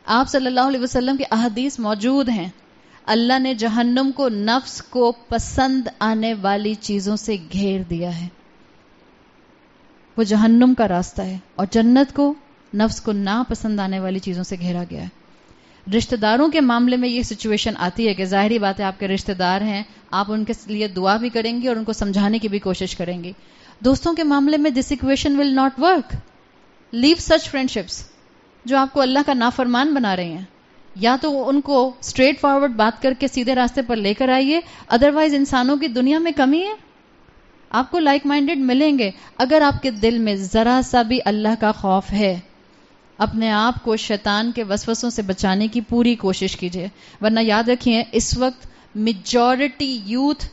آپ صلی اللہ علیہ وسلم کی احادیث موجود ہیں. اللہ نے جہنم کو نفس کو پسند آنے والی چیزوں سے گھیر دیا ہے. وہ جہنم کا راستہ ہے، اور جنت کو نفس کو ناپسند آنے والی چیزوں سے گھیرا گیا ہے. رشتہ داروں کے معاملے میں یہ سچویشن آتی ہے کہ ظاہری بات ہے آپ کے رشتہ دار ہیں، آپ ان کے لیے دعا بھی کریں گے اور ان کو سمجھانے کی بھی کوشش کریں گے. دوستوں کے معاملے میں this equation will not work. Leave such friendships جو آپ کو اللہ کا نافرمان بنا رہے ہیں. یا تو ان کو اسٹریٹ فارورڈ بات کر کے سیدھے راستے پر لے کر آئیے، ادروائز انسانوں کی دنیا میں کمی ہے. آپ کو لائک مائنڈڈ ملیں گے. اگر آپ کے دل میں ذرا سا بھی اللہ کا خوف ہے، اپنے آپ کو شیطان کے وسوسوں سے بچانے کی پوری کوشش کیجیے، ورنہ یاد رکھیے اس وقت majority youth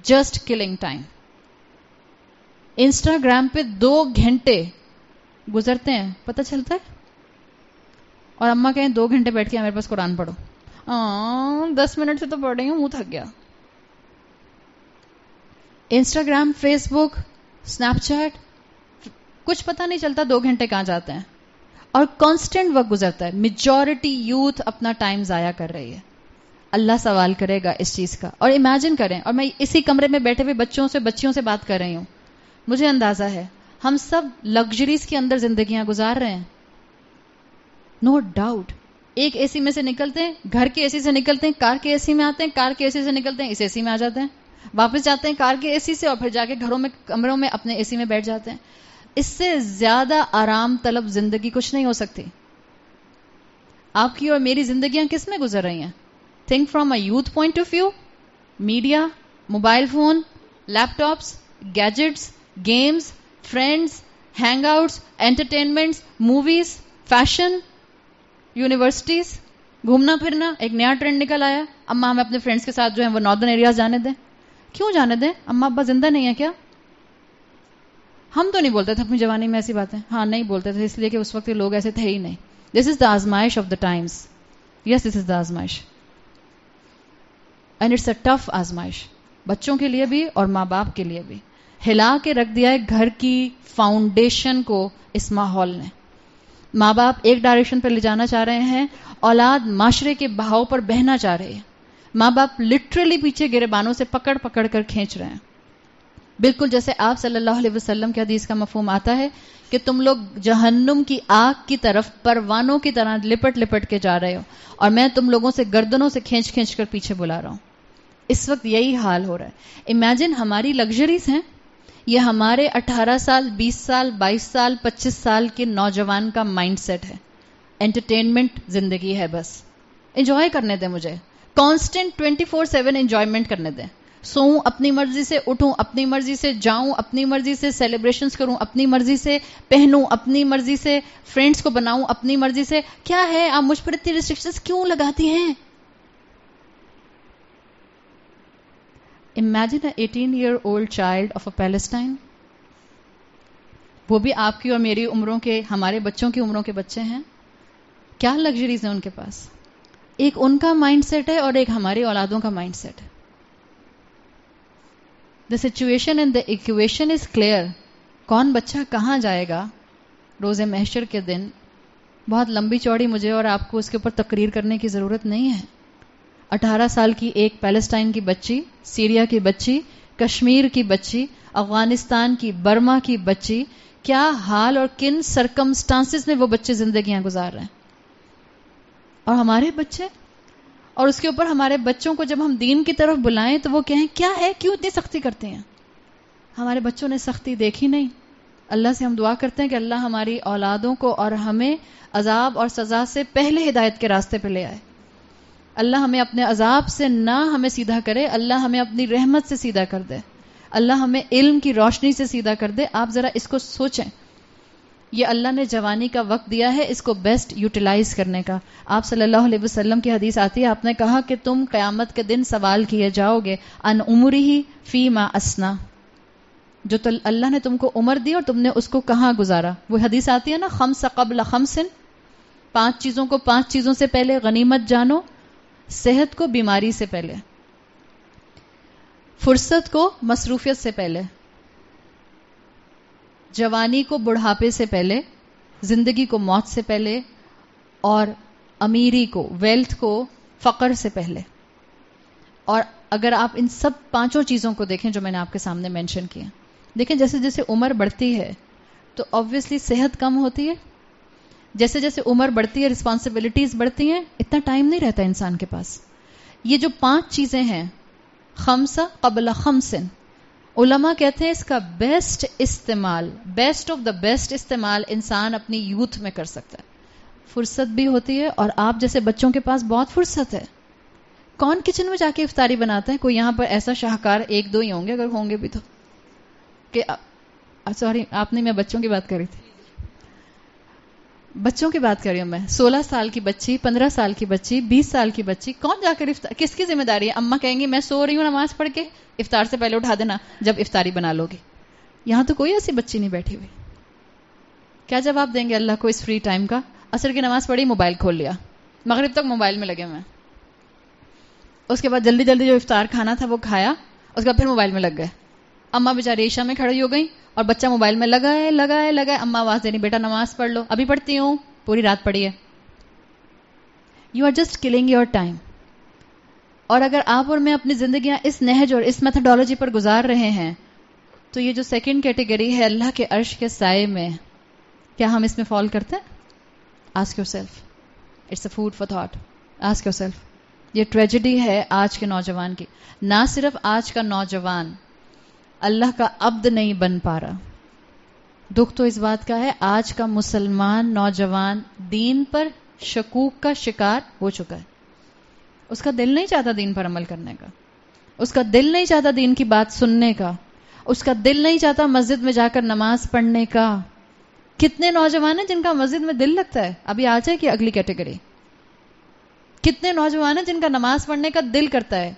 just killing time. Instagram پہ 2 گھنٹے گزرتے ہیں، پتہ چلتا ہے، اور اماں کہیں 2 گھنٹے بیٹھ کے میرے پاس قرآن پڑھو. 10 منٹ سے تو پڑھ رہی ہوں، منہ تھک گیا. انسٹاگرام، فیس بک، اسنیپ چیٹ، کچھ پتہ نہیں چلتا 2 گھنٹے کہاں جاتے ہیں، اور کانسٹنٹ وقت گزرتا ہے. میجورٹی یوتھ اپنا ٹائم ضائع کر رہی ہے. اللہ سوال کرے گا اس چیز کا. اور امیجن کریں، اور میں اسی کمرے میں بیٹھے ہوئے بچیوں سے بات کر رہی ہوں، مجھے اندازہ ہے ہم سب لگژریز کے اندر زندگیاں گزار رہے ہیں. No doubt. ایک اے سی میں سے نکلتے ہیں، گھر کے اے سی سے نکلتے ہیں، کار کے اے سی میں آتے ہیں، کار کے اے سی سے نکلتے ہیں، اس اے سی میں آ جاتے ہیں، واپس جاتے ہیں کار کے اے سی سے، اور پھر جا کے گھروں میں کمروں میں اپنے اے سی میں بیٹھ جاتے ہیں. اس سے زیادہ آرام طلب زندگی کچھ نہیں ہو سکتی. آپ کی اور میری زندگیاں کس میں گزر رہی ہیں؟ Think from a youth point of view. Media, mobile phone, laptops, gadgets, games, friends, hangouts, entertainments, movies, fashion, universities, گھومنا پھرنا. ایک نیا ٹرینڈ نکل آیا، اماں ہمیں اپنے فرینڈس کے ساتھ جو ہیں وہ ناردرن ایریاز جانے دیں. کیوں جانے دیں؟ اماں ابا زندہ نہیں ہے کیا؟ ہم تو نہیں بولتے تھے اپنی جوانی میں ایسی باتیں. ہاں نہیں بولتے تھے، اس لیے کہ اس وقت لوگ ایسے تھے ہی نہیں. دس از دا آزمائش of the Times. Yes, this is دا آزمائش، اینڈ اٹس اے ٹف آزمائش، بچوں کے لیے بھی اور ماں باپ کے لیے بھی. ہلا کے رکھ دیا ہے گھر کی فاؤنڈیشن کو اس ماحول نے. ماں باپ ایک ڈائریکشن پہ لے جانا چاہ رہے ہیں، اولاد معاشرے کے بہاؤ پر بہنا چاہ رہے ہیں. ماں باپ لٹرلی پیچھے گریبانوں سے پکڑ پکڑ کر کھینچ رہے ہیں. بالکل جیسے آپ صلی اللہ علیہ وسلم کے حدیث کا مفہوم آتا ہے کہ تم لوگ جہنم کی آگ کی طرف پروانوں کی طرح لپٹ لپٹ کے جا رہے ہو، اور میں تم لوگوں سے گردنوں سے کھینچ کھینچ کر پیچھے بلا رہا ہوں. اس وقت یہی حال ہو رہا ہے. امیجن ہماری لگژریز ہیں، یہ ہمارے 18 سال 20 سال 22 سال 25 سال کے نوجوان کا مائنڈ سیٹ ہے. انٹرٹینمنٹ زندگی ہے، بس انجوائے کرنے دیں، مجھے کانسٹنٹ 24/7 انجوائمنٹ کرنے دیں. سوؤں اپنی مرضی سے، اٹھوں اپنی مرضی سے، جاؤں اپنی مرضی سے، سیلیبریشنز کروں اپنی مرضی سے، پہنوں اپنی مرضی سے، فرینڈز کو بناؤں اپنی مرضی سے. کیا ہے آپ مجھ پر اتنی ریسٹرکشنز کیوں لگاتی ہیں؟ Imagine an 18-year-old child of a Palestine. وہ بھی آپ کی اور میری عمروں کے، ہمارے بچوں کی عمروں کے بچے ہیں. کیا لگژریز ہیں ان کے پاس؟ ایک ان کا مائنڈ سیٹ ہے اور ایک ہماری اولادوں کا مائنڈ سیٹ ہے. The situation and the equation is clear. کون بچہ کہاں جائے گا روز محشر کے دن؟ بہت لمبی چوڑی مجھے اور آپ کو اس کے اوپر تقریر کرنے کی ضرورت نہیں ہے. 18 سال کی ایک پیلسٹائن کی بچی، سیریا کی بچی، کشمیر کی بچی، افغانستان کی، برما کی بچی، کیا حال اور کن سرکمسٹانسز میں وہ بچے زندگیاں گزار رہے ہیں. اور ہمارے بچے، اور اس کے اوپر ہمارے بچوں کو جب ہم دین کی طرف بلائیں تو وہ کہیں کیا ہے، کیوں اتنی سختی کرتے ہیں؟ ہمارے بچوں نے سختی دیکھی نہیں. اللہ سے ہم دعا کرتے ہیں کہ اللہ ہماری اولادوں کو اور ہمیں عذاب اور سزا سے پہلے ہدایت کے راستے پہ لے آئے. اللہ ہمیں اپنے عذاب سے نہ ہمیں سیدھا کرے، اللہ ہمیں اپنی رحمت سے سیدھا کر دے، اللہ ہمیں علم کی روشنی سے سیدھا کر دے. آپ ذرا اس کو سوچیں، یہ اللہ نے جوانی کا وقت دیا ہے اس کو بیسٹ یوٹیلائز کرنے کا. آپ صلی اللہ علیہ وسلم کی حدیث آتی ہے، آپ نے کہا کہ تم قیامت کے دن سوال کیے جاؤ گے ان عمرہ فیما اسنا، جو اللہ نے تم کو عمر دی اور تم نے اس کو کہاں گزارا. وہ حدیث آتی ہے نا، خمس قبل خمس، 5 چیزوں کو 5 چیزوں سے پہلے غنیمت جانو. صحت کو بیماری سے پہلے، فرصت کو مصروفیت سے پہلے، جوانی کو بڑھاپے سے پہلے، زندگی کو موت سے پہلے، اور امیری کو، ویلتھ کو فقر سے پہلے. اور اگر آپ ان سب 5 چیزوں کو دیکھیں جو میں نے آپ کے سامنے مینشن کیا، دیکھیں جیسے جیسے عمر بڑھتی ہے تو آبویسلی صحت کم ہوتی ہے، جیسے جیسے عمر بڑھتی ہے رسپانسبلٹیز بڑھتی ہیں، اتنا ٹائم نہیں رہتا انسان کے پاس. یہ جو 5 چیزیں ہیں، خمسہ قبل خمسن، علماء کہتے ہیں اس کا بیسٹ استعمال، بیسٹ آف دا بیسٹ استعمال انسان اپنی یوتھ میں کر سکتا ہے. فرصت بھی ہوتی ہے، اور آپ جیسے بچوں کے پاس بہت فرصت ہے. کون کچن میں جا کے افطاری بناتا ہے؟ کوئی یہاں پر ایسا شاہکار 1-2 ہی ہوں گے، اگر ہوں گے بھی تو. کہ سوری آپ نے، میں بچوں کی بات کر رہی تھی، بچوں کی بات کر رہی ہوں میں. 16 سال کی بچی، 15 سال کی بچی، 20 سال کی بچی، کون جا کر کس کی ذمہ داری ہے؟ اماں کہیں گی میں سو رہی ہوں نماز پڑھ کے، افطار سے پہلے اٹھا دینا جب افطاری بنا لو گی. یہاں تو کوئی ایسی بچی نہیں بیٹھی ہوئی. کیا جواب دیں گے اللہ کو اس فری ٹائم کا؟ عصر کی نماز پڑھی، موبائل کھول لیا، مغرب تک موبائل میں لگے ہوئے. اس کے بعد جلدی جلدی جو افطار کھانا تھا وہ کھایا، اس کے بعد پھر موبائل میں لگ گئے. اماں بیچاری عشاء میں کھڑی ہو گئی اور بچہ موبائل میں لگا ہے. اماں آواز دینی، بیٹا نماز پڑھ لو. ابھی پڑھتی ہوں، پوری رات پڑھی ہے. You are just killing your time. اور اگر آپ اور میں اپنی زندگیاں اس نہج اور اس میتھڈالوجی پر گزار رہے ہیں تو یہ جو سیکنڈ کیٹیگری ہے اللہ کے عرش کے سائے میں، کیا ہم اس میں فال کرتے ہیں؟ Ask yourself. It's a food for thought. Ask yourself. یہ ٹریجڈی ہے آج کے نوجوان کی. نہ صرف آج کا نوجوان اللہ کا عبد نہیں بن پا رہا، دکھ تو اس بات کا ہے آج کا مسلمان نوجوان دین پر شکوک کا شکار ہو چکا ہے. اس کا دل نہیں چاہتا دین پر عمل کرنے کا، اس کا دل نہیں چاہتا دین کی بات سننے کا، اس کا دل نہیں چاہتا مسجد میں جا کر نماز پڑھنے کا. کتنے نوجوان ہیں جن کا مسجد میں دل لگتا ہے؟ ابھی آ جائے کہ اگلی کیٹیگری. کتنے نوجوان ہیں جن کا نماز پڑھنے کا دل کرتا ہے،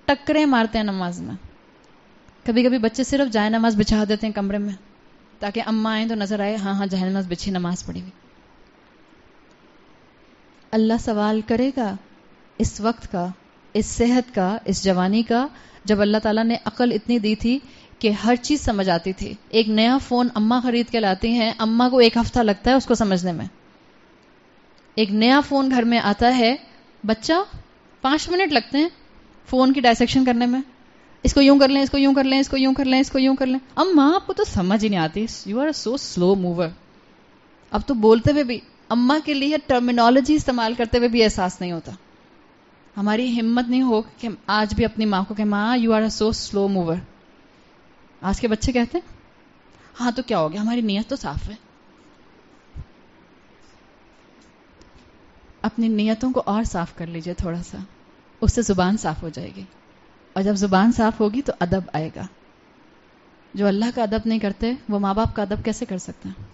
ٹکریں مارتے ہیں نماز میں. کبھی کبھی بچے صرف جائے نماز بچھا دیتے ہیں کمرے میں تاکہ اماں آئیں تو نظر آئے ہاں جائے نماز بچھی، نماز پڑھی ہوئی. اللہ سوال کرے گا اس وقت کا، اس صحت کا، اس جوانی کا، جب اللہ تعالیٰ نے عقل اتنی دی تھی کہ ہر چیز سمجھ آتی تھی. ایک نیا فون اماں خرید کے لاتی ہیں، اماں کو 1 ہفتہ لگتا ہے اس کو سمجھنے میں. ایک نیا فون گھر میں آتا ہے، بچہ 5 منٹ لگتے ہیں فون کی ڈائسیکشن کرنے میں. اس کو یوں کر لیں، اس کو یوں کر لیں، اس کو یوں کر لیں، اس کو یوں کر لیں. اماں آپ کو تو سمجھ ہی نہیں آتی. You are so slow mover. اب تو بولتے ہوئے بھی اماں کے لیے ٹرمینالوجی استعمال کرتے ہوئے بھی احساس نہیں ہوتا. ہماری ہمت نہیں ہو کہ آج بھی اپنی ماں کو کہ ماں you are so slow mover. آج کے بچے کہتے ہیں ہاں تو کیا ہو گیا، ہماری نیت تو صاف ہے. اپنی نیتوں کو اور صاف کر لیجئے تھوڑا سا، اس سے زبان صاف ہو جائے گی. اور جب زبان صاف ہوگی تو ادب آئے گا. جو اللہ کا ادب نہیں کرتے وہ ماں باپ کا ادب کیسے کر سکتے ہیں؟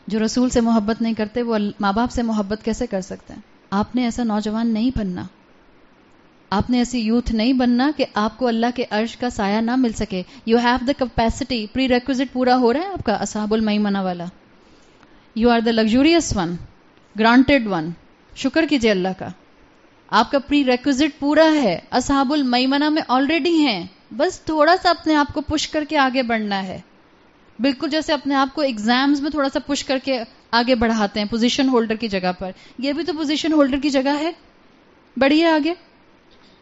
جو رسول سے محبت نہیں کرتے وہ ماں باپ سے محبت کیسے کر سکتے ہیں؟ آپ نے ایسا نوجوان نہیں بننا، آپ نے ایسی یوتھ نہیں بننا کہ آپ کو اللہ کے عرش کا سایہ نہ مل سکے. You have the capacity. Prerequisite پورا ہو رہا ہے آپ کا اصحاب المیمنہ والا. You are the luxurious one, granted one. شکر کیجئے اللہ کا، آپ کا پری ریکوزٹ پورا ہے. اصحاب المیمنہ میں آلریڈی ہیں، بس تھوڑا سا اپنے آپ کو پش کر کے آگے بڑھنا ہے. بالکل جیسے اپنے آپ کو ایگزامز میں تھوڑا سا پش کر کے آگے بڑھاتے ہیں پوزیشن ہولڈر کی جگہ پر. یہ بھی تو پوزیشن ہولڈر کی جگہ ہے، بڑھیے آگے.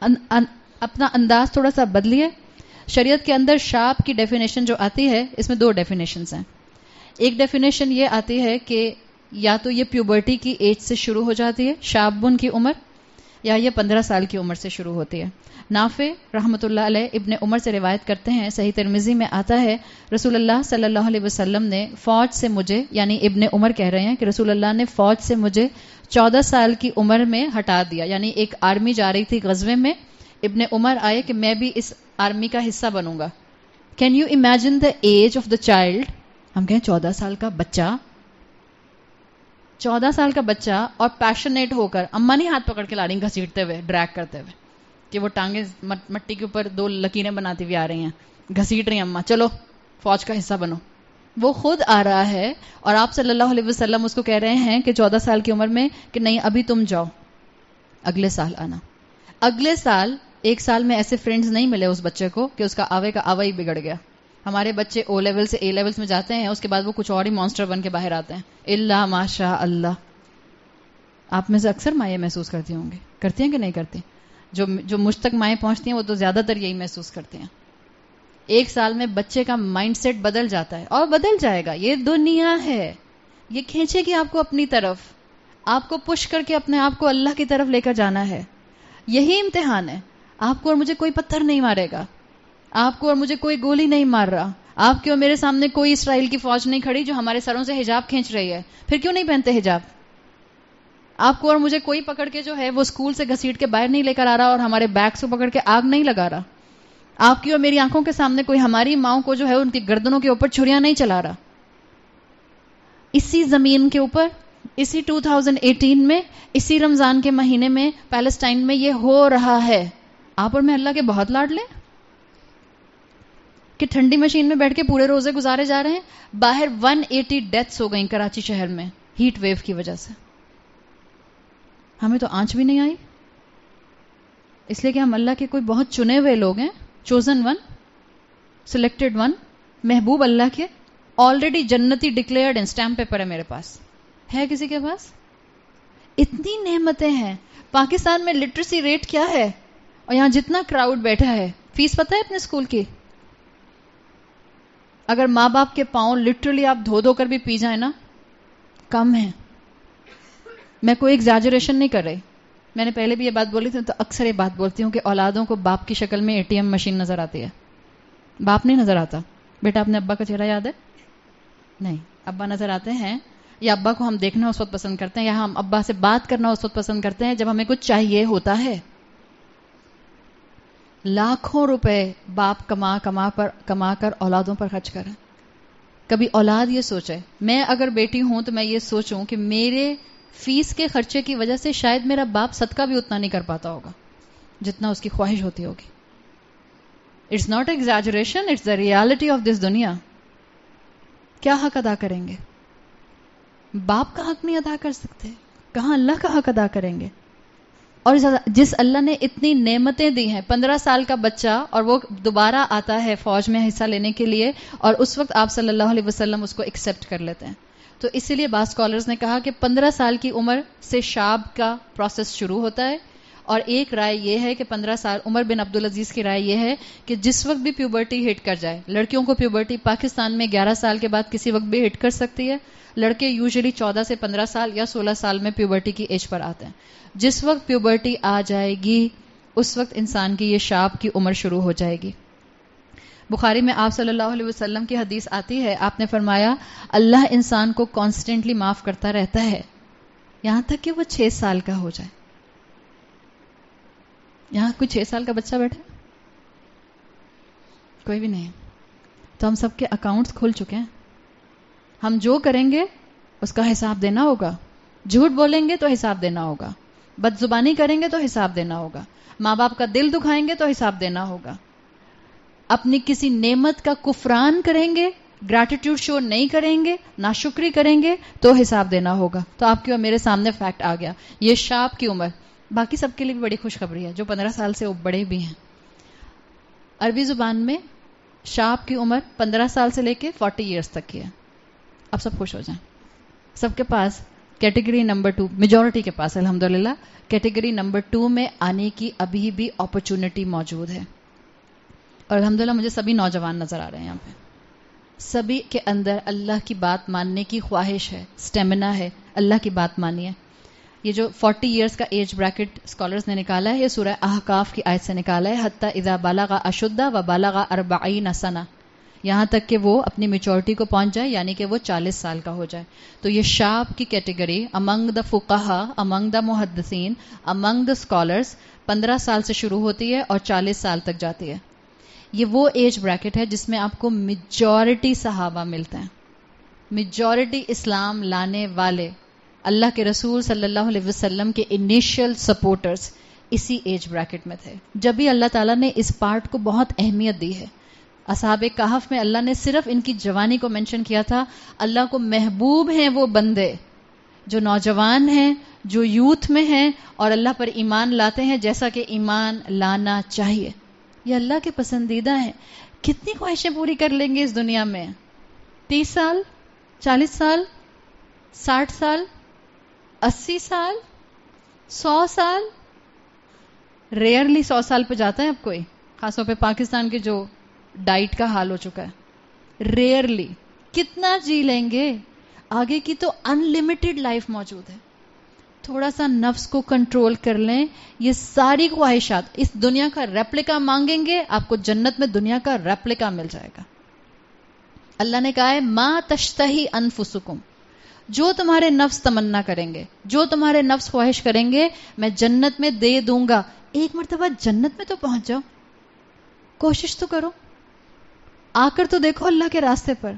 اپنا انداز تھوڑا سا بدلیے. شریعت کے اندر شاب کی ڈیفینیشن جو آتی ہے، اس میں 2 ڈیفینیشنز ہیں. ایک ڈیفینیشن یہ آتی ہے کہ یا تو یہ پیوبرٹی کی ایج سے شروع ہو جاتی ہے، شابن کی عمر، یا یہ 15 سال کی عمر سے شروع ہوتی ہے. نافع رحمۃ اللہ علیہ ابن عمر سے روایت کرتے ہیں، صحیح ترمذی میں آتا ہے رسول اللہ صلی اللہ علیہ وسلم نے فوج سے مجھے، یعنی ابن عمر کہہ رہے ہیں کہ رسول اللہ نے فوج سے مجھے 14 سال کی عمر میں ہٹا دیا. یعنی ایک آرمی جا رہی تھی غزوے میں، ابن عمر آئے کہ میں بھی اس آرمی کا حصہ بنوں گا. Can you imagine the age of the child? ہم کہیں 14 سال کا بچہ، 14 سال کا بچہ، اور پیشنیٹ ہو کر اماں نہیں ہاتھ پکڑ کے لا رہی گھسیٹتے ہوئے، ڈریگ کرتے ہوئے کہ وہ ٹانگیں مٹی کے اوپر 2 لکیریں بناتی ہوئی آ رہی ہیں، گھسیٹ رہی ہیں اماں، چلو فوج کا حصہ بنو. وہ خود آ رہا ہے اور آپ صلی اللہ علیہ وسلم اس کو کہہ رہے ہیں کہ 14 سال کی عمر میں کہ نہیں ابھی تم جاؤ، اگلے سال آنا. اگلے سال 1 سال میں ایسے فرینڈز نہیں ملے اس بچے کو کہ اس کا آوے کا آوا ہی بگڑ گیا. ہمارے بچے او لیول سے اے لیولز میں جاتے ہیں، اس کے بعد وہ کچھ اور ہی مانسٹر بن کے باہر آتے ہیں. الا ماشاء اللہ. آپ میں سے اکثر مائیں محسوس کرتی ہوں گے، کرتی ہیں کہ نہیں کرتی؟ جو مجھ تک مائیں پہنچتی ہیں وہ تو زیادہ تر یہی محسوس کرتے ہیں. 1 سال میں بچے کا مائنڈ سیٹ بدل جاتا ہے، اور بدل جائے گا. یہ دنیا ہے، یہ کھینچے گی آپ کو اپنی طرف، آپ کو پش کر کے اپنے آپ کو اللہ کی طرف لے کر جانا ہے. یہی امتحان ہے. آپ کو اور مجھے کوئی پتھر نہیں مارے گا، آپ کو اور مجھے کوئی گولی نہیں مار رہا، آپ کے اور میرے سامنے کوئی اسرائیل کی فوج نہیں کھڑی جو ہمارے سروں سے حجاب کھینچ رہی ہے. پھر کیوں نہیں پہنتے حجاب؟ آپ کو اور مجھے کوئی پکڑ کے جو ہے وہ اسکول سے گھسیٹ کے باہر نہیں لے کر آ رہا اور ہمارے بیگ سے پکڑ کے آگ نہیں لگا رہا. آپ کی اور میری آنکھوں کے سامنے کوئی ہماری ماؤں کو جو ہے ان کی گردنوں کے اوپر چھریاں نہیں چلا رہا. اسی زمین کے اوپر، اسی 2018 میں، اسی رمضان کے مہینے میں پیلسٹائن میں یہ ہو رہا ہے. آپ اور میں اللہ کے بہت لاڈ لیں کہ ٹھنڈی مشین میں بیٹھ کے پورے روزے گزارے جا رہے ہیں. باہر 180 ڈیتھس ہو گئیں کراچی شہر میں ہیٹ ویو کی وجہ سے. ہمیں تو آنچ بھی نہیں آئی، اس لیے کہ ہم اللہ کے کوئی بہت چنے ہوئے لوگ ہیں، چوزن ون، سلیکٹڈ ون، محبوب اللہ کے. آلریڈی جنتی ڈکلیئرڈ ان اسٹیمپ پیپر ہے میرے پاس. ہے کسی کے پاس؟ اتنی نعمتیں ہیں. پاکستان میں لٹریسی ریٹ کیا ہے؟ اور یہاں جتنا کراؤڈ بیٹھا ہے، فیس پتہ ہے اپنے اسکول کی؟ اگر ماں باپ کے پاؤں لٹرلی آپ دھو دھو کر بھی پی جائیں نا، کم ہے. میں کوئی ایگزیجریشن نہیں کر رہی. میں نے پہلے بھی یہ بات بولی تھی تو اکثر یہ بات بولتی ہوں کہ اولادوں کو باپ کی شکل میں ATM مشین نظر آتی ہے، باپ نہیں نظر آتا. بیٹا اپنے ابا کا چہرہ یاد ہے؟ نہیں. ابا نظر آتے ہیں، یا ابا کو ہم دیکھنا اس وقت پسند کرتے ہیں، یا ہم ابا سے بات کرنا اس وقت پسند کرتے ہیں جب ہمیں کچھ چاہیے ہوتا ہے. لاکھوں روپے باپ کما کر اولادوں پر خرچ کریں. کبھی اولاد یہ سوچے، میں اگر بیٹی ہوں تو میں یہ سوچوں کہ میرے فیس کے خرچے کی وجہ سے شاید میرا باپ صدقہ بھی اتنا نہیں کر پاتا ہوگا جتنا اس کی خواہش ہوتی ہوگی. It's not exaggeration, it's the reality of this دنیا. کیا حق ادا کریں گے؟ باپ کا حق نہیں ادا کر سکتے، کہاں اللہ کا حق ادا کریں گے؟ اور جس اللہ نے اتنی نعمتیں دی ہیں، 15 سال کا بچہ اور وہ دوبارہ آتا ہے فوج میں حصہ لینے کے لیے، اور اس وقت آپ صلی اللہ علیہ وسلم اس کو ایکسیپٹ کر لیتے ہیں. تو اسی لیے بعض اسکالرز نے کہا کہ 15 سال کی عمر سے شاب کا پروسیس شروع ہوتا ہے. اور ایک رائے یہ ہے کہ 15 سال، عمر بن عبدالعزیز کی رائے یہ ہے کہ جس وقت بھی پیوبرٹی ہٹ کر جائے، لڑکیوں کو پیوبرٹی پاکستان میں 11 سال کے بعد کسی وقت بھی ہٹ کر سکتی ہے، لڑکے یوزلی 14 سے 15 سال یا 16 سال میں پیوبرٹی کی ایج پر آتے ہیں. جس وقت پیوبرٹی آ جائے گی اس وقت انسان کی یہ شاب کی عمر شروع ہو جائے گی. بخاری میں آپ صلی اللہ علیہ وسلم کی حدیث آتی ہے، آپ نے فرمایا اللہ انسان کو کانسٹنٹلی معاف کرتا رہتا ہے یہاں تک کہ وہ 6 سال کا ہو جائے. یہاں کوئی 6 سال کا بچہ بیٹھا؟ کوئی بھی نہیں. تو ہم سب کے اکاؤنٹس کھل چکے ہیں. ہم جو کریں گے اس کا حساب دینا ہوگا. جھوٹ بولیں گے تو حساب دینا ہوگا، بد زبانی کریں گے تو حساب دینا ہوگا، ماں باپ کا دل دکھائیں گے تو حساب دینا ہوگا، اپنی کسی نعمت کا کفران کریں گے، گریٹیٹیوڈ شو نہیں کریں گے، ناشکری کریں گے تو حساب دینا ہوگا. تو آپ کی اور میرے سامنے فیکٹ آ گیا، یہ شاب کی عمر. باقی سب کے لیے بھی بڑی خوشخبری ہے جو 15 سال سے بڑے بھی ہیں. عربی زبان میں شاب کی عمر 15 سال سے لے کے 40 ایئرس تک کی ہے. اب سب خوش ہو جائیں. سب کے پاس کیٹیگری نمبر 2، میجورٹی کے پاس الحمدللہ کیٹیگری نمبر 2 میں آنے کی ابھی بھی اپرچونٹی موجود ہے. اور الحمدللہ مجھے سبھی نوجوان نظر آ رہے ہیں یہاں پہ. سبھی کے اندر اللہ کی بات ماننے کی خواہش ہے، سٹیمنا ہے. اللہ کی بات مانیے. یہ جو 40 ایئرس کا ایج بریکٹ اسکالرز نے نکالا ہے، یہ سورہ احقاف کی آیت سے نکالا ہے، حتی اذا بلغ اشدہ و بلغ 40 سنہ، یہاں تک کہ وہ اپنی میچورٹی کو پہنچ جائے، یعنی کہ وہ 40 سال کا ہو جائے. تو یہ شاب کی کیٹیگری امنگ دا فقہا، امنگ دا محدثین، امنگ دا اسکالرز 15 سال سے شروع ہوتی ہے اور 40 سال تک جاتی ہے. یہ وہ ایج بریکٹ ہے جس میں آپ کو میجورٹی صحابہ ملتے ہیں، میجورٹی اسلام لانے والے، اللہ کے رسول صلی اللہ علیہ وسلم کے انیشیل سپورٹرز اسی ایج بریکٹ میں تھے. جب بھی اللہ تعالیٰ نے اس پارٹ کو بہت اہمیت دی ہے. اصحاب کہف میں اللہ نے صرف ان کی جوانی کو مینشن کیا تھا. اللہ کو محبوب ہیں وہ بندے جو نوجوان ہیں، جو یوتھ میں ہیں اور اللہ پر ایمان لاتے ہیں جیسا کہ ایمان لانا چاہیے. یہ اللہ کے پسندیدہ ہیں. کتنی خواہشیں پوری کر لیں گے اس دنیا میں؟ 30 سال، 40 سال، 60 سال، 80 سال، 100 سال ریئرلی 100 سال پہ جاتا ہے اب کوئی, خاص طور پہ پاکستان کے جو ڈائٹ کا حال ہو چکا ہے. ریئرلی. کتنا جی لیں گے؟ آگے کی تو انلمیٹڈ لائف موجود ہے. تھوڑا سا نفس کو کنٹرول کر لیں. یہ ساری خواہشات اس دنیا کا ریپلیکا مانگیں گے, آپ کو جنت میں دنیا کا ریپلیکا مل جائے گا. اللہ نے کہا ہے ما تشتہی انفسکم, جو تمہارے نفس تمنا کریں گے, جو تمہارے نفس خواہش کریں گے, میں جنت میں دے دوں گا. ایک مرتبہ جنت میں تو پہنچ جاؤ, کوشش تو کرو, آ کر تو دیکھو اللہ کے راستے پر.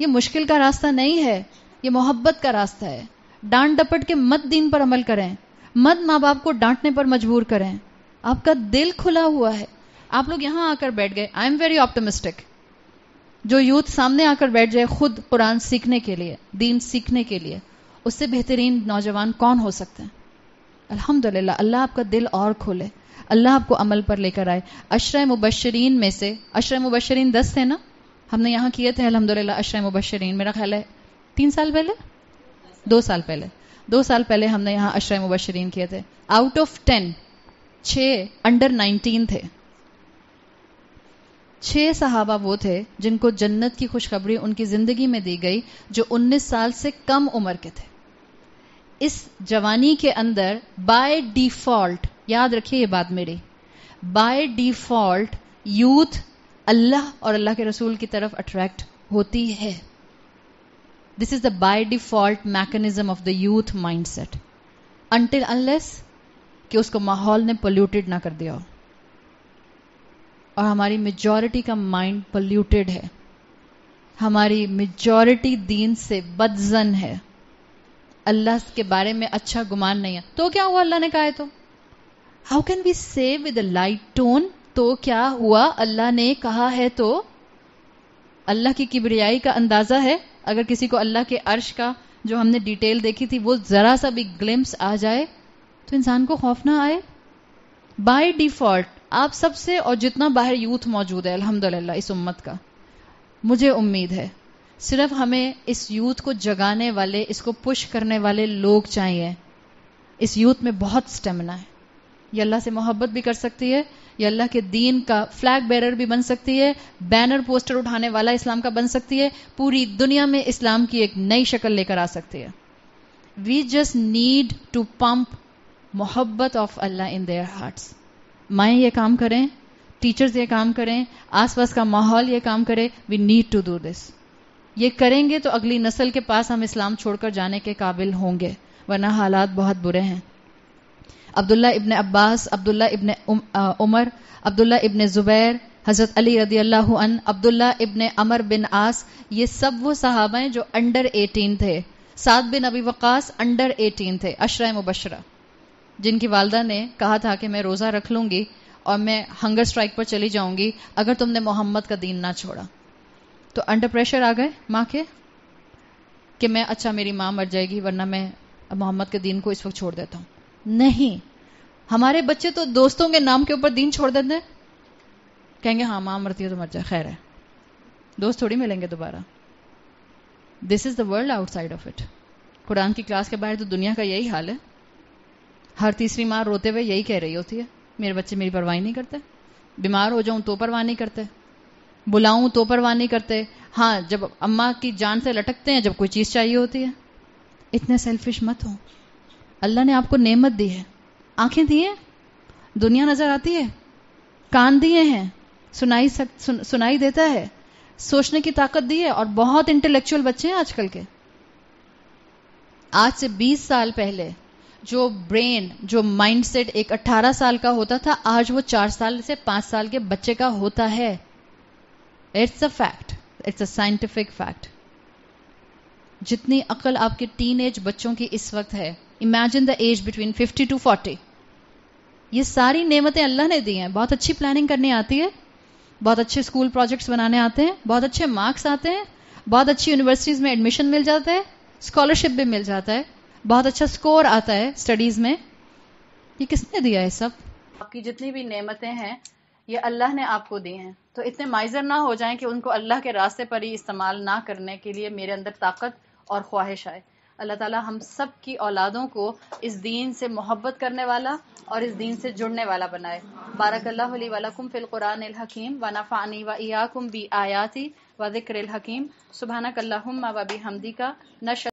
یہ مشکل کا راستہ نہیں ہے, یہ محبت کا راستہ ہے. ڈانٹ ڈپٹ کے مت دین پر عمل کریں, مت ماں باپ کو ڈانٹنے پر مجبور کریں. آپ کا دل کھلا ہوا ہے. آپ لوگ یہاں آ کر بیٹھ گئے. I am very optimistic. جو یوتھ سامنے آ کر بیٹھ جائے خود قرآن سیکھنے کے لیے, دین سیکھنے کے لیے, اس سے بہترین نوجوان کون ہو سکتے ہیں؟ الحمدللہ. اللہ آپ کا دل اور کھولے, اللہ آپ کو عمل پر لے کر آئے. عشرہ مبشرین میں سے, عشرہ مبشرین 10 تھے نا, ہم نے یہاں کیے تھے الحمدللہ عشرہ مبشرین. میرا خیال ہے 3 سال پہلے, 2 سال پہلے, 2 سال پہلے ہم نے یہاں عشرہ مبشرین کیے تھے. آؤٹ آف 10 6 انڈر 19 تھے. 6 صحابہ وہ تھے جن کو جنت کی خوشخبری ان کی زندگی میں دی گئی, جو 19 سال سے کم عمر کے تھے. اس جوانی کے اندر بائی ڈیفالٹ, یاد رکھیے یہ بات میری, بائی ڈیفالٹ یوتھ اللہ اور اللہ کے رسول کی طرف اٹریکٹ ہوتی ہے. This is the by default mechanism of the youth mind set, until unless کہ اس کو ماحول نے پولیوٹیڈ نہ کر دیا ہو. اور ہماری میجورٹی کا مائنڈ پولیوٹیڈ ہے, ہماری میجورٹی دین سے بدظن ہے, اللہ کے بارے میں اچھا گمان نہیں ہے. تو کیا ہوا, اللہ نے کہا ہے تو. ہاؤ کین وی سے ود اے لائٹ ٹون, تو کیا ہوا, اللہ نے کہا ہے تو. اللہ کی کبریائی کا اندازہ ہے. اگر کسی کو اللہ کے عرش کا جو ہم نے ڈیٹیل دیکھی تھی وہ ذرا سا بھی گلمپس آ جائے تو انسان کو خوف نہ آئے. بائی ڈیفالٹ آپ سب سے, اور جتنا باہر یوتھ موجود ہے الحمدللہ اس امت کا, مجھے امید ہے صرف ہمیں اس یوتھ کو جگانے والے, اس کو پش کرنے والے لوگ چاہیے. اس یوتھ میں بہت سٹیمنا ہے. یہ اللہ سے محبت بھی کر سکتی ہے, یہ اللہ کے دین کا فلیگ بیرر بھی بن سکتی ہے, بینر پوسٹر اٹھانے والا اسلام کا بن سکتی ہے, پوری دنیا میں اسلام کی ایک نئی شکل لے کر آ سکتی ہے. We just need to pump محبت آف اللہ ان دیئر ہارٹس. مائیں یہ کام کریں, ٹیچرز یہ کام کریں, آس پاس کا ماحول یہ کام کرے. We need to do this. یہ کریں گے تو اگلی نسل کے پاس ہم اسلام چھوڑ کر جانے کے قابل ہوں گے, ورنہ حالات بہت برے ہیں. عبداللہ ابن عباس, عبداللہ ابن عمر, عبداللہ ابن زبیر, حضرت علی رضی اللہ عنہ, عبداللہ ابن عمر بن عاص, یہ سب وہ صحابہ ہیں جو انڈر 18 تھے. سعد بن ابی وقاص انڈر 18 تھے, عشرہ مبشرہ, جن کی والدہ نے کہا تھا کہ میں روزہ رکھ لوں گی اور میں ہنگر سٹرائک پر چلی جاؤں گی اگر تم نے محمد کا دین نہ چھوڑا. تو انڈر پریشر آ گئے ماں کے کہ میں, اچھا میری ماں مر جائے گی ورنہ میں محمد کے دین کو اس وقت چھوڑ دیتا ہوں. نہیں, ہمارے بچے تو دوستوں کے نام کے اوپر دین چھوڑ دیتے ہیں, کہیں گے ہاں ماں مرتی ہے تو مر جائے, خیر ہے, دوست تھوڑی ملیں گے دوبارہ. This is the world outside of it. قرآن کی کلاس کے باہر تو دنیا کا یہی حال ہے. ہر تیسری ماں روتے ہوئے یہی کہہ رہی ہوتی ہے, میرے بچے میری پرواہ نہیں کرتے, بیمار ہو جاؤں تو پرواہ نہیں کرتے, بلاؤں تو پرواہ نہیں کرتے, ہاں جب اماں کی جان سے لٹکتے ہیں جب کوئی چیز چاہیے ہوتی ہے. اتنے سیلفش مت ہو. اللہ نے آپ کو نعمت دی ہے, آنکھیں دی ہیں, دنیا نظر آتی ہے, کان دیے ہیں, سنائی دیتا ہے, سوچنے کی طاقت دی ہے, اور بہت انٹلیکچوئل بچے ہیں آج کل کے. آج سے 20 سال پہلے جو برین, جو مائنڈ سیٹ ایک 18 سال کا ہوتا تھا, آج وہ 4 سال سے 5 سال کے بچے کا ہوتا ہے. It's a fact, it's a scientific fact. جتنی عقل آپ کے ٹین ایج بچوں کی اس وقت ہے, imagine the age between 50 to 40. یہ ساری نعمتیں اللہ نے دی ہیں. بہت اچھی پلاننگ کرنی آتی ہے, بہت اچھے اسکول پروجیکٹس بنانے آتے ہیں, بہت اچھے مارکس آتے ہیں, بہت اچھی یونیورسٹیز میں ایڈمیشن مل جاتا ہے, اسکالرشپ بھی مل جاتا ہے, بہت اچھا سکور آتا ہے اسٹڈیز میں. یہ کس نے دیا ہے سب؟ آپ کی جتنی بھی نعمتیں ہیں یہ اللہ نے آپ کو دی ہیں. تو اتنے مائزر نہ ہو جائیں کہ ان کو اللہ کے راستے پر ہی استعمال نہ کرنے کے لیے میرے اندر طاقت اور خواہش آئے. اللہ تعالیٰ ہم سب کی اولادوں کو اس دین سے محبت کرنے والا اور اس دین سے جڑنے والا بنائے. بارک اللہ لی ولکم فی القرآن الحکیم ونفعنی وإیاکم بآیاتی وذکر الحکیم. سبحانک اللہم وبحمدک.